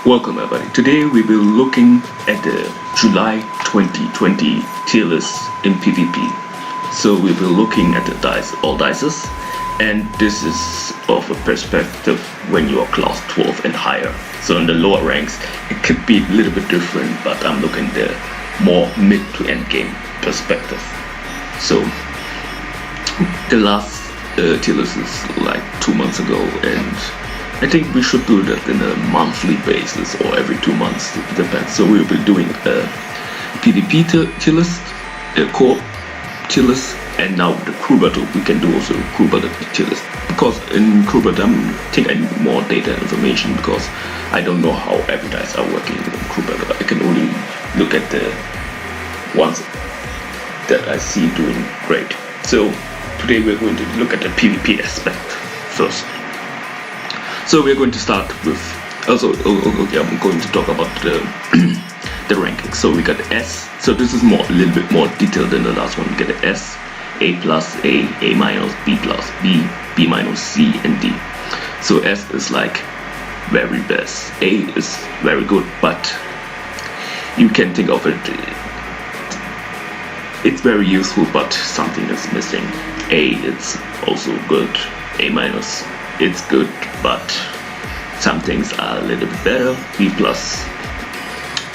Welcome everybody. Today we will be looking at the July 2020 tier list in PvP. So we will be looking at the dice, all dices, and this is of a perspective when you are class 12 and higher. So in the lower ranks it could be a little bit different, but I'm looking at the more mid to end game perspective. So the last tier list is like 2 months ago, and I think we should do that in a monthly basis or every 2 months, it depends. So we'll be doing a PvP tier list, a co-op tier list, and now the crew battle, we can do also crew battle tier list. Because in crew battle, I think I need more data information because I don't know how every dice are working in crew battle. I can only look at the ones that I see doing great. So today we're going to look at the PvP aspect first. So we're going to start with, I'm going to talk about the ranking. So we got S, so this is a little bit more detailed than the last one. We get S, A plus, A minus, B plus, B minus, C, and D. So S is like very best, A is very good, but you can think of it, it's very useful, but something is missing. A is also good, A minus, it's good, but some things are a little bit better. B plus,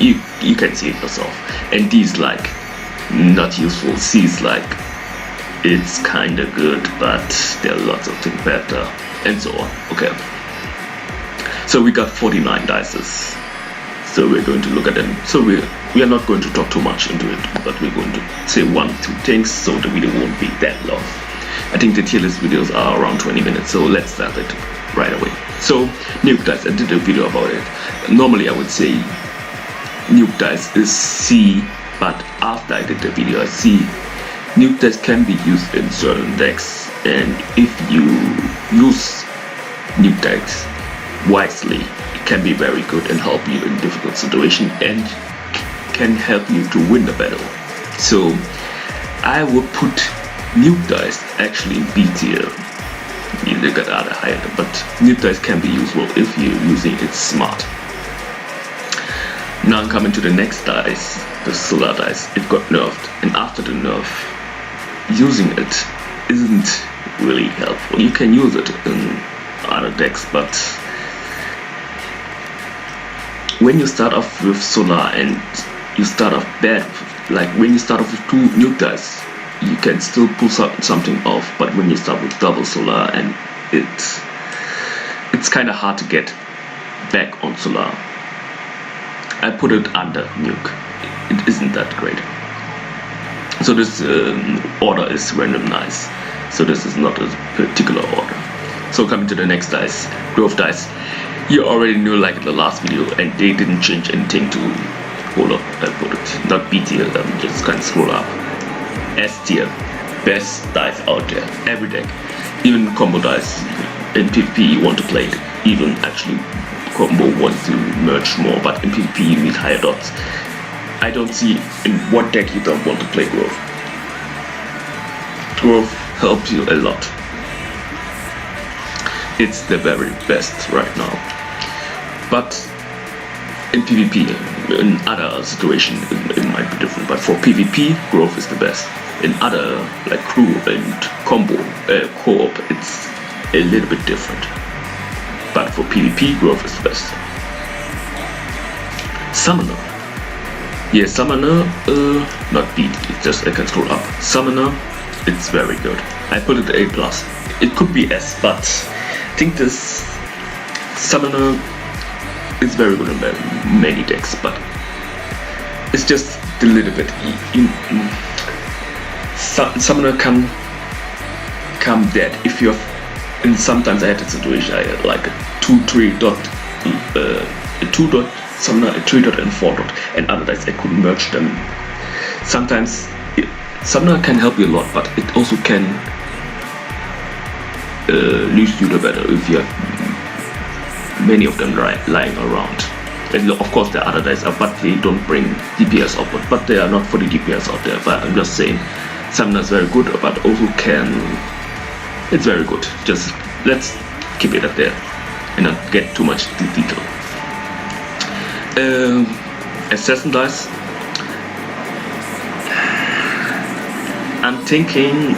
you can see it yourself. And D is like not useful. C is like it's kinda good, but there are lots of things better, and so on. Okay. So we got 49 dices. So we're going to look at them. So we are not going to talk too much into it, but we're going to say 1-2 things so the video won't be that long. I think the tier list videos are around 20 minutes, so let's start it right away. So nuke dice, I did a video about it. Normally I would say nuke dice is C, but after I did the video I see nuke dice can be used in certain decks, and if you use nuke dice wisely, it can be very good and help you in difficult situations and can help you to win the battle. So I would put nuke dice actually in B tier. You look at other higher, but nuke dice can be useful if you're using it smart. Now I'm coming to the next dice, the solar dice. It got nerfed, and after the nerf, using it isn't really helpful. You can use it in other decks, but when you start off with solar and you start off bad, like when you start off with 2 nuke dice, you can still pull something off, but when you start with double solar, and it's kind of hard to get back on solar. I put it under nuke. It isn't that great. So this order is randomized. So this is not a particular order. So coming to the next dice, growth dice. You already knew like in the last video, and they didn't change anything to hold up. I put it not B tier. Just kind of scroll up. S tier, best dice out there, every deck, even combo dice. In PvP you want to play it, even actually combo wants to merge more, but in PvP you need higher dots. I don't see in what deck you don't want to play growth. Growth helps you a lot. It's the very best right now. But in PvP, in other situations it might be different, but for PvP, growth is the best. In other, like crew and combo, co-op, it's a little bit different. But for PvP, growth is the best. Summoner. Yeah, Summoner, not B, it's just I can scroll up. Summoner, it's very good. I put it A+. It could be S, but I think this Summoner is very good in many decks, but it's just a little bit. Summoner can come dead if you're. And sometimes I had a situation I had like a 2-3 dot, a 2 dot summoner, a 3 dot, and 4 dot, and other dice I could merge them. Sometimes summoner can help you a lot, but it also can lose you the battle if you have many of them lying around. And of course there are other dice, but they don't bring DPS output, but they are not for the DPS out there. But I'm just saying, Summoner is very good, but also it's very good. Just let's keep it up there and not get too much detail. Assassin dice. I'm thinking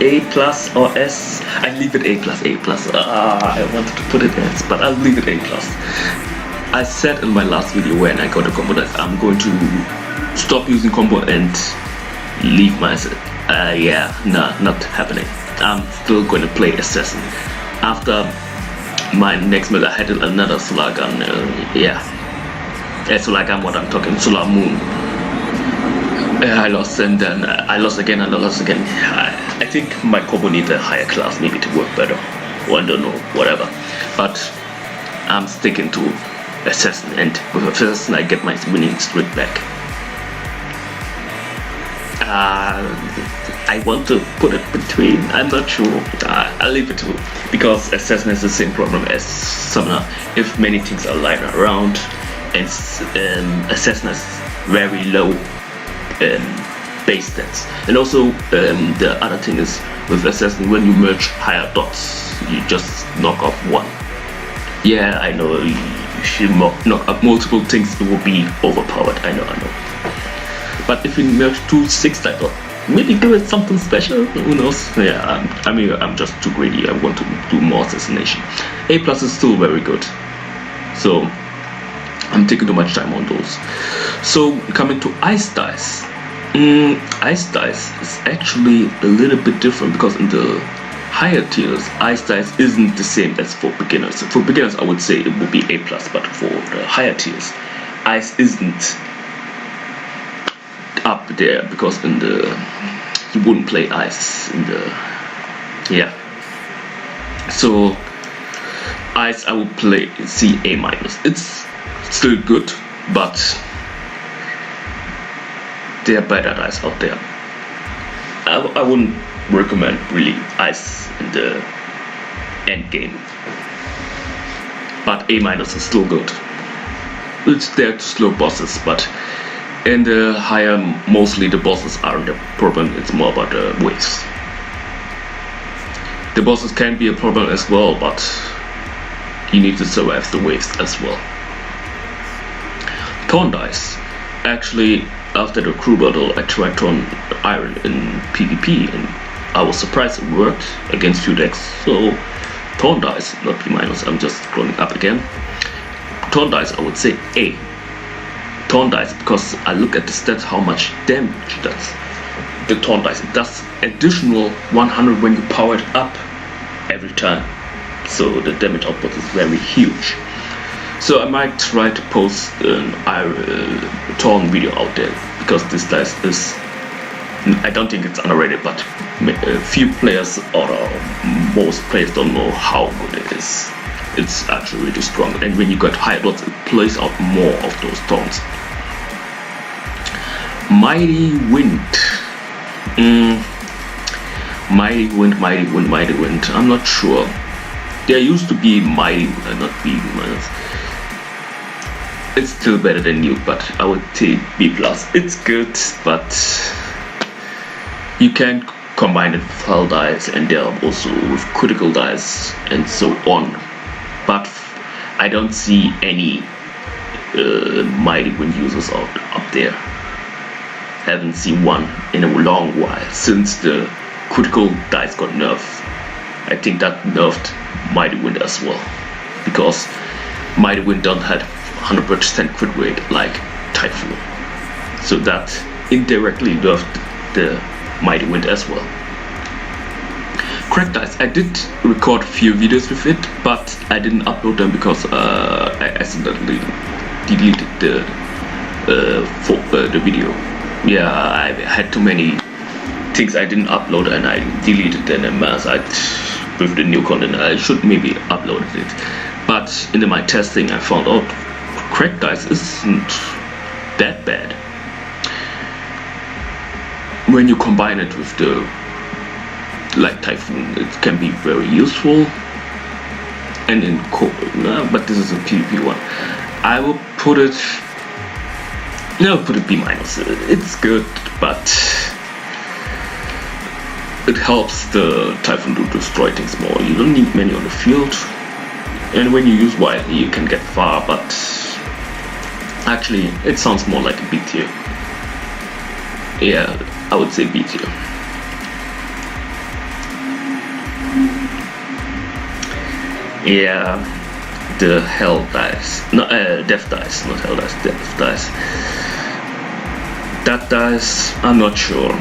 A plus or S. I leave it A plus. I wanted to put it S, but I'll leave it A plus. I said in my last video when I got a combo dice, I'm going to stop using combo and leave my not happening. I'm still going to play assassin. After my next build, I had another solar gun. Solar gun. What I'm talking, solar moon. I lost, and then I lost again. I think my combo needs a higher class maybe to work better. Or I don't know, whatever. But I'm sticking to assassin, and with assassin I get my winning streak back. I want to put it between. I'm not sure. I'll leave it to, because assassin has the same problem as summoner. If many things are lying around, and assassin has very low base stats, and also the other thing is with assassin, when you merge higher dots, you just knock off one. Yeah, I know you should knock up multiple things, it will be overpowered. I know. But if you merge 2 6-star dots, maybe give it something special. Who knows? Yeah, I'm just too greedy. I want to do more assassination. A plus is still very good, so I'm taking too much time on those. So coming to ice dice. Ice dice is actually a little bit different, because in the higher tiers, ice dice isn't the same as for beginners. For beginners, I would say it would be A plus, but for the higher tiers, ice isn't up there, because in the you wouldn't play ice in the So ice I would play A minus. It's still good, but there are better dice out there. I wouldn't recommend really ice in the end game, but A minus is still good. It's there to slow bosses, but in the higher, mostly the bosses aren't the problem. It's more about the waves. The bosses can be a problem as well, but you need to survive the waves as well. Torn dice. Actually, after the crew battle, I tried Torn Iron in PvP, and I was surprised it worked against few decks. So Torn dice, not B minus. I'm just scrolling up again. Torn dice, I would say A. Torn dice, because I look at the stats, how much damage it does. The Torn dice, it does additional 100 when you power it up every time. So the damage output is very huge. So I might try to post an Torn video out there, because this dice is, I don't think it's underrated, but few players or most players don't know how good it is. It's actually really strong, and when you got higher dots, it plays out more of those tones. Mighty Wind. Mighty Wind. I'm not sure. There used to be Mighty, not B minus. It's still better than Nuke, but I would take B plus. It's good, but you can combine it with hull dice, and there are also with critical dice and so on. But I don't see any Mighty Wind users up there. Haven't seen one in a long while, since the critical dice got nerfed. I think that nerfed Mighty Wind as well, because Mighty Wind don't have 100% crit rate like Typhoon. So that indirectly nerfed the Mighty Wind as well. Crack dice, I did record a few videos with it, but I didn't upload them because I accidentally deleted the video. Yeah, I had too many things I didn't upload, and I deleted them in mass. With the new content, I should maybe upload it. But in my testing, I found out crack dice isn't that bad. When you combine it with the like Typhoon, it can be very useful. And in but this is a PvP one. I will put it. No, put it B minus. It's good, but it helps the Typhoon to destroy things more. You don't need many on the field, and when you use widely, you can get far. But Actually, it sounds more like a B tier. Yeah, I would say B tier. Yeah, the hell dice. No, death dice, not hell dice, death dice. That dice, I'm not sure.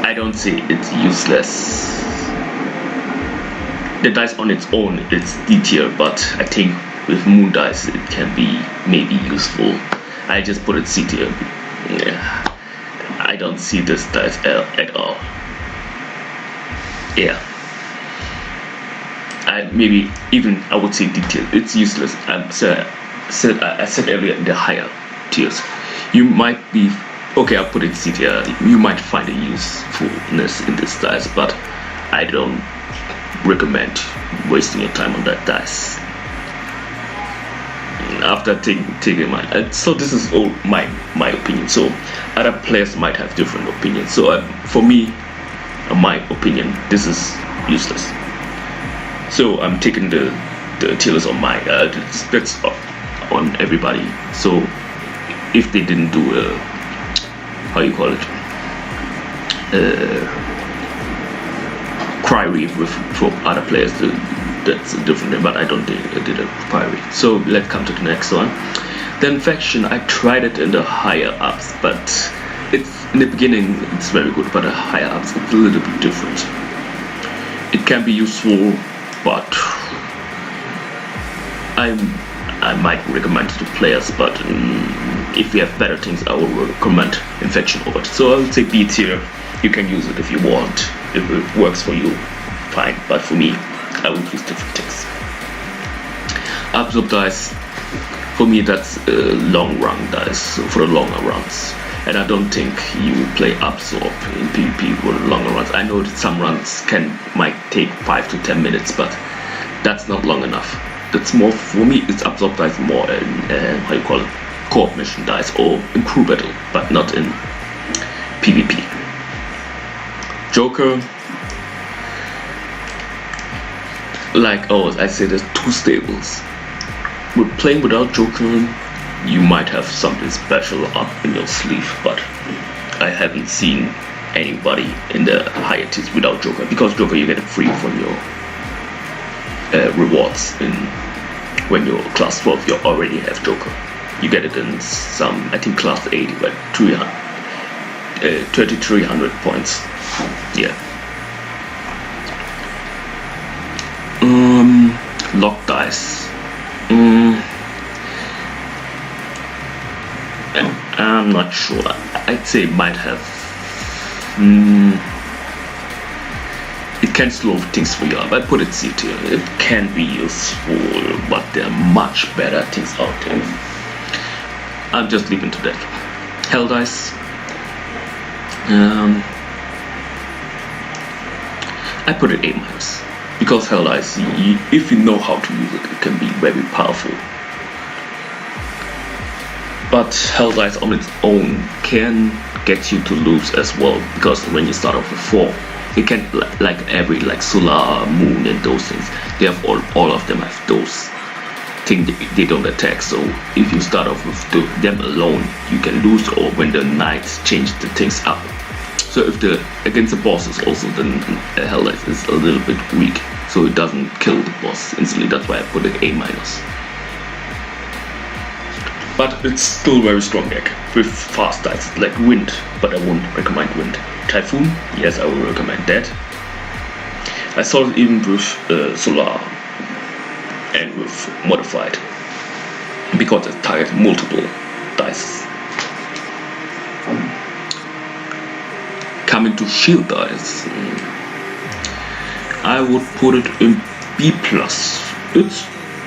I don't see it's useless. The dice on its own, it's D tier, but I think with moon dice it can be maybe useful. I just put it C tier. Yeah, I don't see this dice at all. Yeah, I would say D tier. It's useless. I said earlier in the higher tiers, you might be okay. I'll put it C tier. You might find a usefulness in this dice, but I don't recommend wasting your time on that dice. After taking mine, so this is all my opinion. So other players might have different opinions. So for me, my opinion, this is useless. So I'm taking the tier list on my that's on everybody. So if they didn't do how you call it, query for other players, that's a different thing, but I don't think I did a query. So let's come to the next one. The infection, I tried it in the higher ups, but it's in the beginning it's very good, but the higher ups it's a little bit different. It can be useful, but I might recommend it to players, but if you have better things, I will recommend infection over it. So I would say B tier. You can use it if you want. If it works for you, fine. But for me, I would use different things. Absorb dice, for me that's long run dice for the longer runs. And I don't think you will play absorb in PvP for the longer runs. I know that some runs might take 5 to 10 minutes, but that's not long enough. That's more for me. It's absorb dice more in how you call it, co-op mission dice or in crew battle, but not in PvP. Joker, like I say, there's two stables. With playing without Joker, you might have something special up in your sleeve, but I haven't seen anybody in the higher tiers without Joker, because Joker you get it free from your rewards when you're class 12. You already have Joker. You get it in some, I think class 80, but 3,300 points. Yeah. Lock dice. I'm not sure. I'd say it might have. It can slow things for you up. I put it C tier. It can be useful, but there are much better things out there. I'm just leaving to that. Hell dice. I put it A-, because hell dice, if you know how to use it, it can be very powerful. But hell dice on its own can get you to lose as well, because when you start off with 4, it can like solar, moon, and those things. They have all of them have those things they don't attack. So if you start off with them alone, you can lose, or when the knights change the things up. So if against the bosses also, then hell dice is a little bit weak, so it doesn't kill the boss instantly. That's why I put it A-. But it's still very strong deck with fast dice like wind, but I won't recommend wind. Typhoon, yes, I will recommend that. I saw it even with solar and with modified, because it targets multiple dice. Coming to shield dice, I would put it in B+.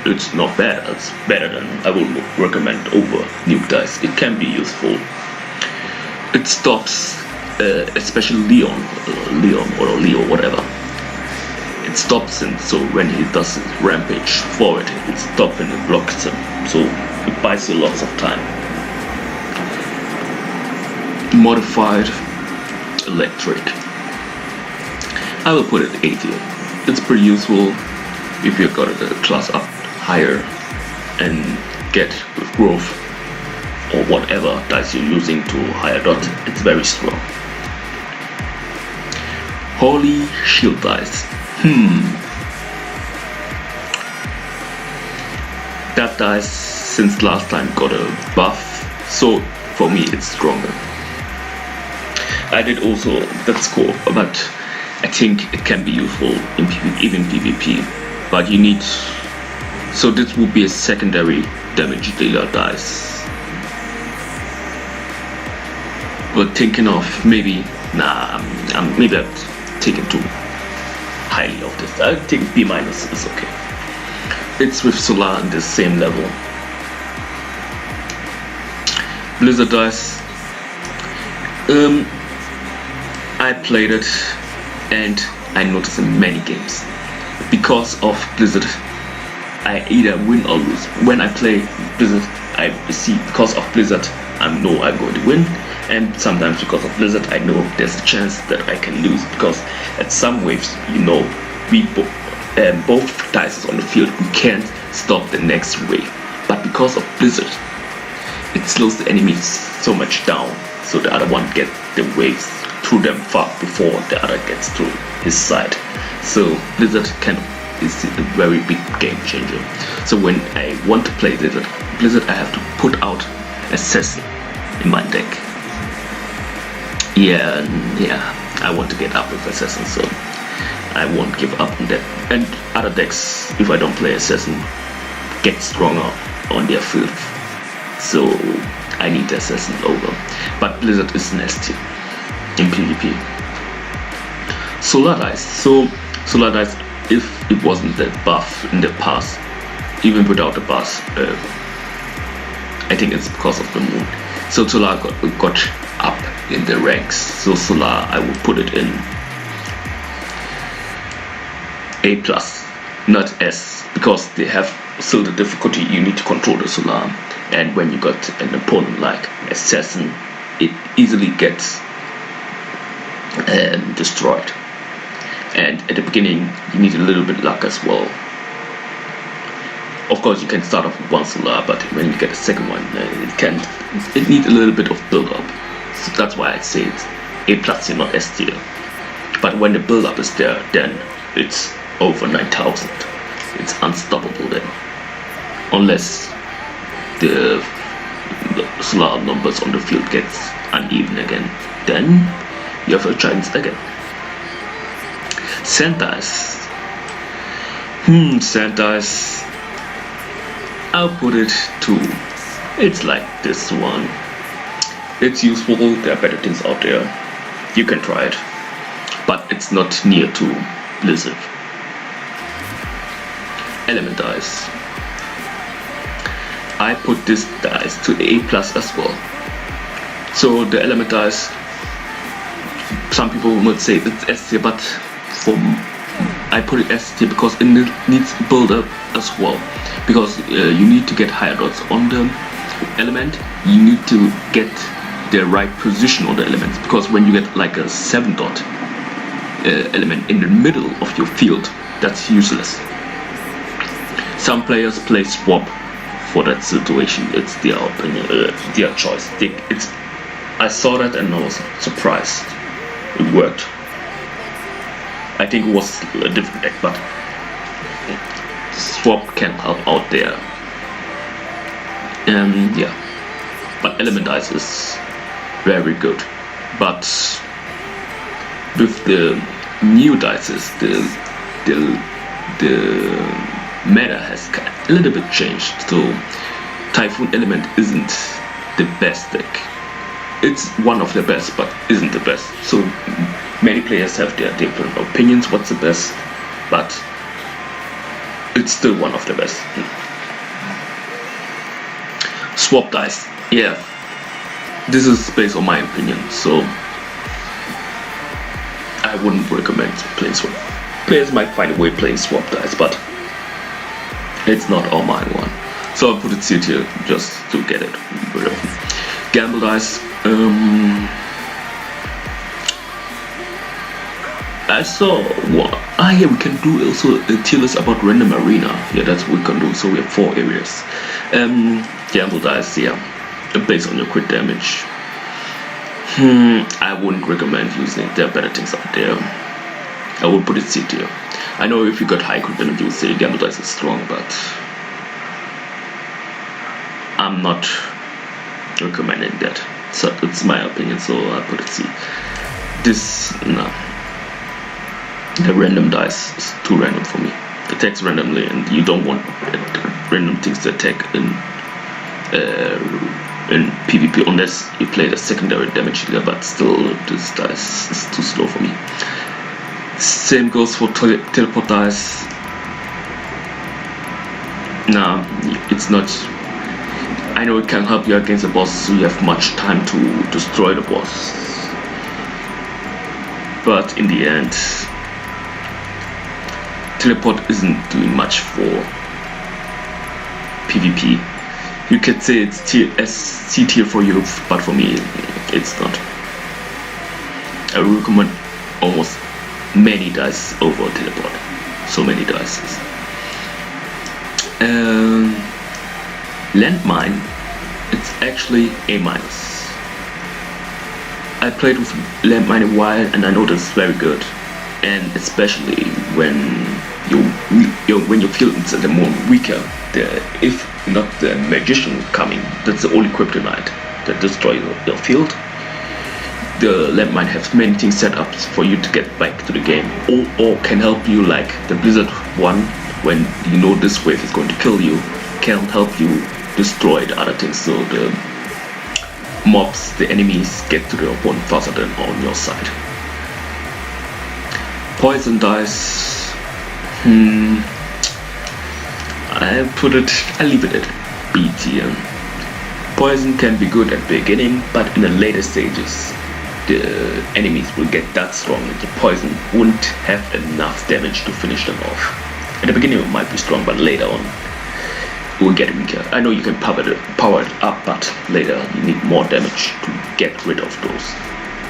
It's not bad. It's better than I would recommend over nuke dice. It can be useful. It stops, especially Leon or Leo, whatever. It stops him, so when he does his rampage forward, it stops and it blocks him. So it buys you lots of time. Modified electric. I will put it A tier. It's pretty useful if you've got a class up higher. and get with growth or whatever dice you're using to higher dot. It's very strong. Holy shield dice. That dice since last time got a buff, so for me it's stronger. I did also, that's cool, but I think it can be useful in PvP, even PvP. But you need, so this would be a secondary damage dealer dice. But thinking of maybe, maybe I've taken too highly of this. I think B- is okay. It's with Solar on the same level. Blizzard dice. I played it and I noticed in many games, because of Blizzard, I either win or lose. When I play Blizzard, I see because of Blizzard, I know I'm going to win, and sometimes because of Blizzard, I know there's a chance that I can lose, because at some waves, we both dice on the field, we can't stop the next wave. But because of Blizzard, it slows the enemies so much down, so the other one gets the waves through them far before the other gets to his side. So Blizzard is a very big game changer. So when I want to play Blizzard, I have to put out Assassin in my deck. Yeah, I want to get up with Assassin, so I won't give up on that. And other decks, if I don't play Assassin, get stronger on their field. So I need Assassin over. But Blizzard is nasty in PvP. Solar dice. So Solar dice, if it wasn't that buff in the past, even without the buff, I think it's because of the moon. So Solar got up in the ranks. So Solar, I would put it in A+, not S, because they have still the difficulty. You need to control the Solar, and when you got an opponent like Assassin, it easily gets destroyed. And at the beginning, you need a little bit luck as well. Of course, you can start off with one Solar, but when you get a second one, it needs a little bit of build up. So that's why I say it's A+, and not S tier. But when the build up is there, then it's over 9,000. It's unstoppable then, unless the Solar numbers on the field gets uneven again. Then you have a chance again. Sand dice. Sand dice. I'll put it to. It's like this one. It's useful. There are better things out there. You can try it, but it's not near to Blizzard. Element dice. I put this dice to A+ as well. So the element dice, some people would say it's S tier, but I put it S tier because it needs build up as well. Because you need to get higher dots on the element, you need to get the right position on the elements. Because when you get like a 7 dot element in the middle of your field, that's useless. Some players play swap for that situation. It's their opinion, their choice. I saw that and I was surprised. It worked. I think it was a different deck, but swap can help out there. Yeah, but element dice is very good. But with the new dices, the meta has a little bit changed. So Typhoon element isn't the best deck. It's one of the best, but isn't the best. So many players have their different opinions what's the best, but it's still one of the best. Swap dice. Yeah, this is based on my opinion, so I wouldn't recommend playing swap. Players might find a way playing swap dice, but it's not all my one. So I put it C tier just to get it rid of. Gamble dice. I saw what yeah, we can do also a tier list about random arena. Yeah, that's what we can do. So we have 4 areas. Gamble dice, yeah, based on your crit damage. I wouldn't recommend using it. There are better things out there. I would put it C tier. I know if you got high crit damage, you would say gamble dice is strong, but I'm not recommending that. So it's my opinion, so I put it C. This, no. The random dice is too random for me. It attacks randomly, and you don't want random things to attack in PvP unless you play the secondary damage dealer, but still this dice is too slow for me. Same goes for teleport dice. Nah, it's not. I know it can help you against the boss, so you have much time to destroy the boss. But in the end, teleport isn't doing much for PvP. You could say it's C tier for you, but for me, it's not. I recommend almost many dice over teleport. So many dice. Landmine, it's actually A-. I played with landmine a while, and I know that's very good. And especially when you feel it's the more weaker, if not the magician coming, that's the only kryptonite that destroys your field. The landmine has many things set up for you to get back to the game, or can help you, like the blizzard one, when you know this wave is going to kill you, can help you destroy the other things, so the mobs, the enemies, get to the opponent faster than on your side. Poison dice, I leave it at B tier. Poison can be good at the beginning, but in the later stages, the enemies will get that strong that the poison won't have enough damage to finish them off. At the beginning it might be strong, but later on it will get weaker. I know you can power it up, but later you need more damage to get rid of those.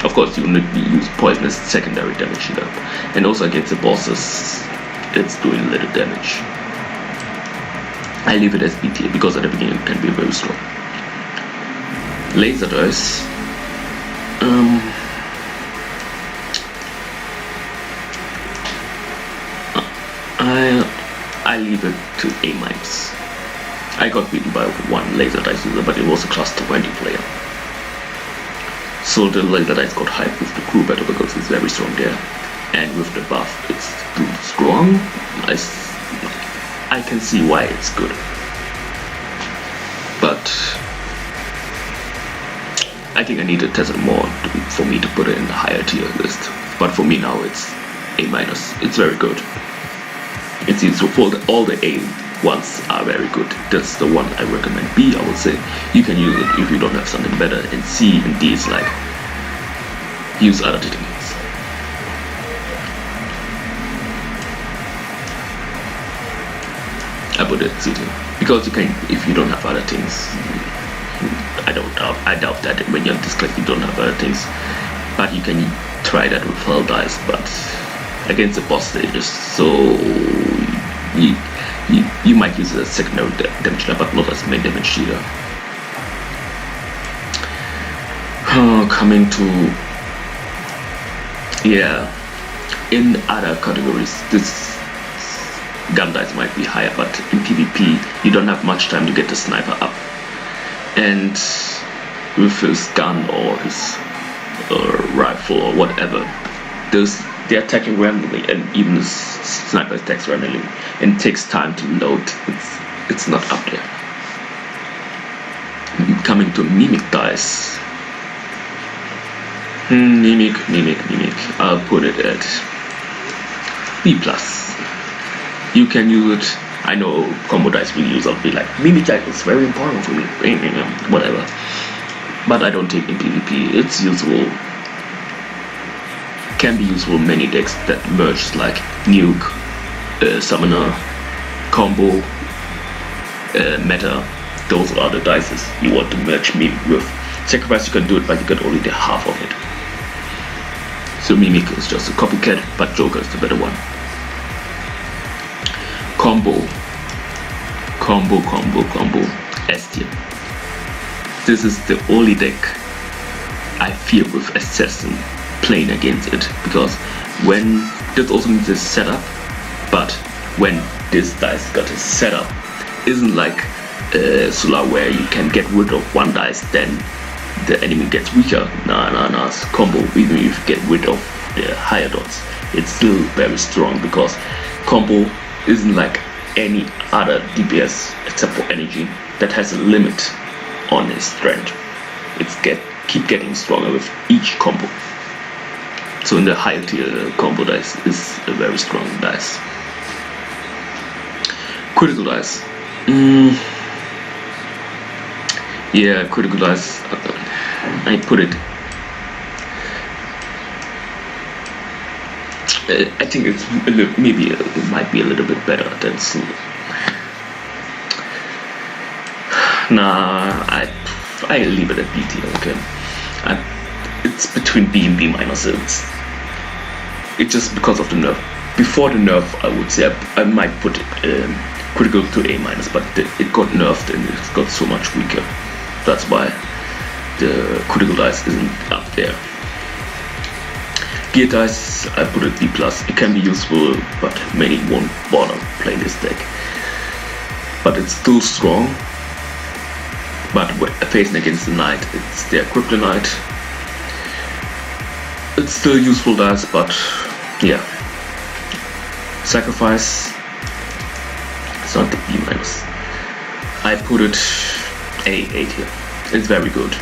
Of course, you need to use poison as secondary damage here. And also against the bosses, it's doing little damage. I leave it as B tier because at the beginning it can be very strong. Laser dice. I leave it to A-. I got beaten by one laser dice user, but it was a class 20 player. So the laser dice got hyped with the crew battle because it's very strong there. And with the buff, it's too strong. I can see why it's good. But I think I need to test it more for me to put it in the higher tier list. But for me now it's A-. It's very good. It's useful for all the A ones are very good. That's the one I recommend. B, I would say you can use it if you don't have something better. And C and D is like use other techniques. I put it C tier because you can, if you don't have other things. I doubt that when you're this class you don't have other things, but you can try that with hell dice, but against the boss stages, so you might use it as secondary damage dealer, but not as main damage dealer. Coming to, yeah, in other categories, this gun dice might be higher, but in PvP you don't have much time to get the sniper up. And with his gun or his rifle or whatever, they're attacking randomly, and even the sniper attacks randomly, and it takes time to load. It's not up there. Coming to mimic dice. Mimic. I'll put it at B+. You can use it. I know combo dice will use. I'll be like, mimic dice is very important for me. Whatever. But I don't take in PvP. It's useful. Can be useful in many decks that merge like nuke, summoner, combo, meta. Those are the dices you want to merge mimic with. Sacrifice you can do it, but you get only the half of it. So Mimic is just a copycat, but Joker is the better one. Combo. S tier. This is the only deck I fear with Assassin playing against it, because when this also needs a setup, but when this dice got a setup, isn't like Solar where you can get rid of one dice, then the enemy gets weaker. Nah. It's combo. Even if you get rid of the higher dots, it's still very strong, because combo isn't like any other DPS except for energy that has a limit on his strength. It's keep getting stronger with each combo. So in the higher tier, combo dice is a very strong dice. Critical dice. Yeah, critical dice. I put it. I think it's maybe it might be a little bit better than Soul. Nah, I leave it at B tier. Okay, it's between B and B minus. It's just because of the nerf. Before the nerf, I would say I might put it critical to A minus, but it got nerfed and it got so much weaker. That's why the critical dice isn't up there. Gear dice, I put it B plus. It can be useful, but many won't bother playing this deck. But it's still strong. But when facing against the knight, it's their kryptonite. It's still useful dice, but yeah. Sacrifice. It's not the B minus. I put it A here. It's very good.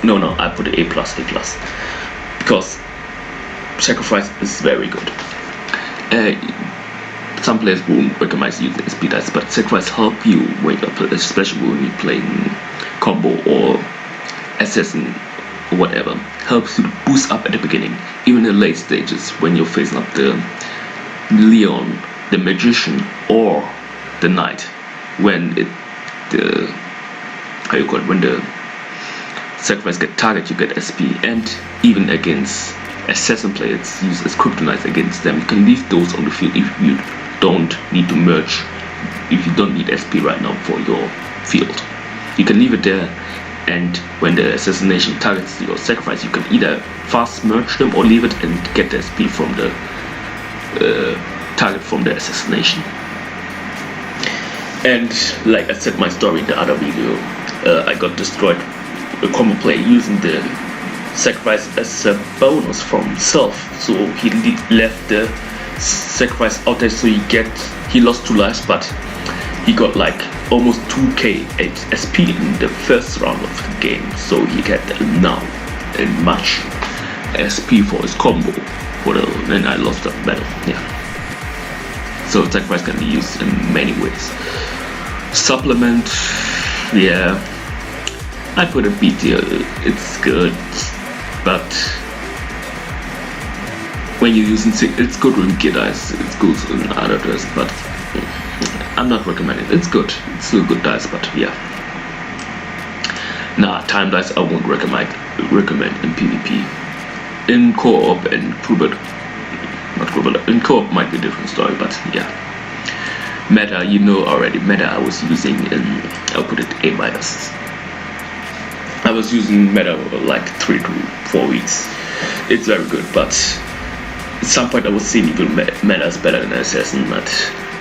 No, I put it A plus, because Sacrifice is very good. Some players won't recognize using SP dice, but Sacrifice help you when you play, especially when you're playing combo or assassin or whatever. Helps you to boost up at the beginning, even in the late stages when you're facing up the Leon, the Magician, or the Knight. When when the Sacrifice get target, you get SP, and even against assassin players use as kryptonite against them. You can leave those on the field if you don't need to merge, if you don't need SP right now for your field. You can leave it there, and when the assassination targets your Sacrifice, you can either fast merge them or leave it and get the SP from the target from the assassination. And like I said my story in the other video, I got destroyed a combo play using the Sacrifice as a bonus from himself. So he left the Sacrifice out there, so he lost 2 lives, but he got like almost 2k SP in the first round of the game. So he got now and much SP for his combo. Then I lost that battle. Yeah. So Sacrifice can be used in many ways. Supplement, yeah, I put a B tier. It's good, but when you're using it's good with gear dice, it's good in other dice, but I'm not recommending it. It's good, it's still good dice, but yeah. Nah, time dice I won't recommend in PvP. In co-op and in co-op might be a different story, but yeah. Meta, you know already. Meta I was using I'll put it A minus. I was using Meta like 3 to 4 weeks. It's very good, but at some point I was seeing even Meta is better than Assassin, but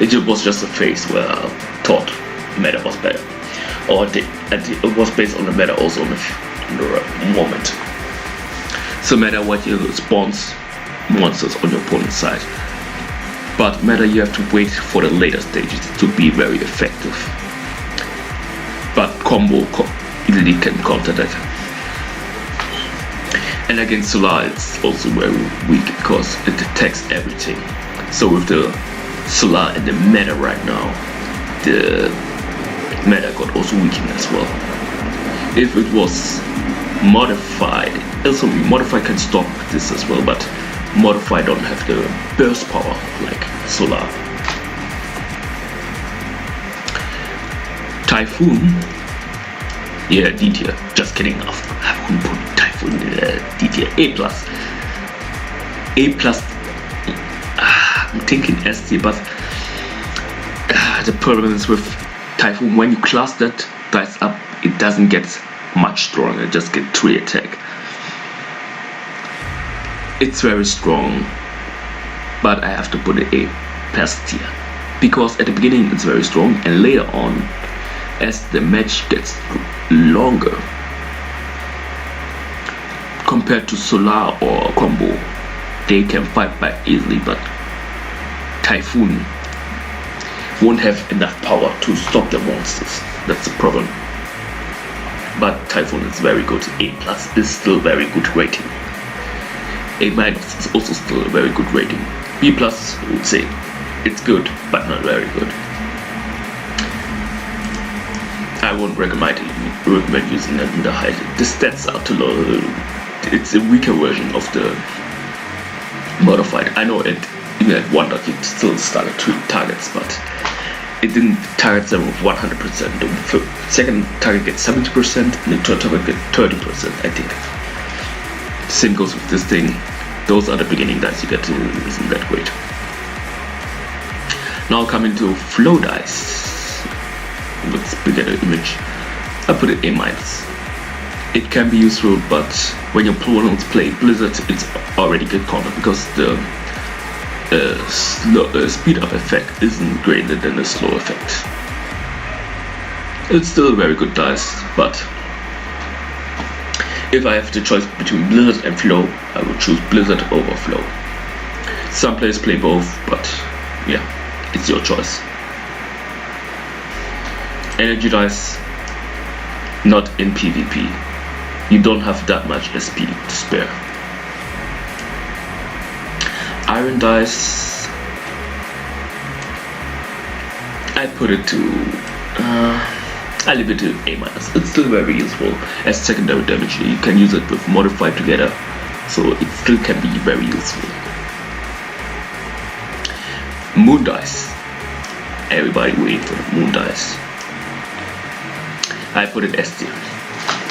it was just a phase where I thought Meta was better. Or it was based on the Meta also in the moment. So Meta what you spawns monsters on your opponent's side. But Meta you have to wait for the later stages to be very effective. But combo easily can counter that. And against Solar it's also very weak because it attacks everything. So with the Solar and the Meta right now, the Meta got also weakened as well. If it was modified, also modified can stop this as well, but Modify don't have the burst power like Solar. Typhoon, yeah, D tier. Just kidding. I wouldn't put Typhoon in D tier. A plus. A plus. I'm thinking S tier, but the problem is with Typhoon, when you class that dice up, it doesn't get much stronger, just get 3 attack. It's very strong, but I have to put it A plus tier, because at the beginning it's very strong, and later on, as the match gets longer, compared to Solar or Combo, they can fight back easily, but Typhoon won't have enough power to stop the monsters. That's the problem. But Typhoon is very good. A plus is still very good rating. A minus is also still a very good rating. B plus, I would say it's good, but not very good. I won't recommend using it in the high. The stats are too low. It's a weaker version of the modified. I know it. Even at 1 dot, it still started 3 targets, but it didn't target them with 100%. The second target gets 70%, and the third target gets 30%, I think. Same goes with this thing. Those are the beginning dice you get to, isn't that great. Now coming to flow dice. Let's look at the image. I put it A minus. It can be useful, but when your opponents play Blizzard, it's already good counter, because the speed up effect isn't greater than the slow effect. It's still a very good dice, but if I have the choice between Blizzard and Flow, I would choose Blizzard over Flow. Some players play both, but yeah, it's your choice. Energy dice, not in PvP. You don't have that much SP to spare. Iron dice, I put it to, I leave it to A minus. It's still very useful as secondary damage. You can use it with modified together, so it still can be very useful. Moon dice, everybody waiting for the moon dice. I put it S tier.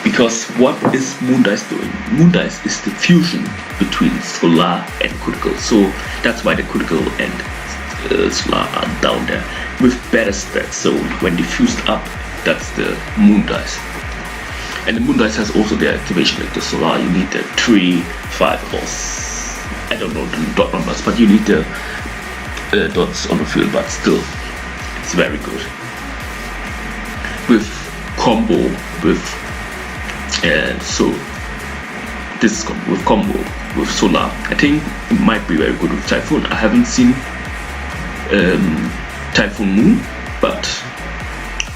Because what is Moon Dice doing? Moon Dice is the fusion between Solar and Critical. So that's why the Critical and Solar are down there with better stats. So when they fused up, that's the Moon Dice. And the Moon Dice has also the activation like the Solar. You need the 3, 5, or I don't know the dot numbers, but you need the dots on the field. But still, it's very good. With combo with. And so this is with combo with Solar. I think it might be very good with Typhoon. I haven't seen Typhoon Moon, but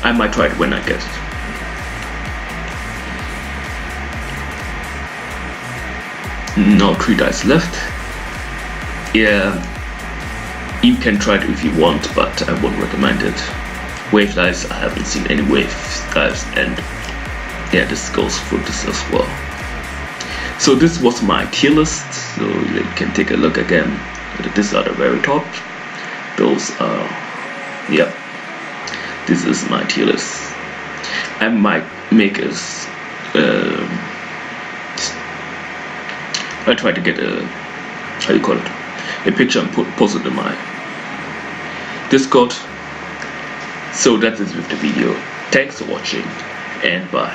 I might try it when I get it. Now 3 dice left. Yeah, you can try it if you want, but I won't recommend it. Wave dice, I haven't seen any wave dice, and yeah, this goes for this as well. So this was my tier list, so you can take a look again. These are the very top. Those are, yeah, this is my tier list. I might make a I try to get a, how you call it, a picture and post it in my Discord. So that is with the video. Thanks for watching, and bye.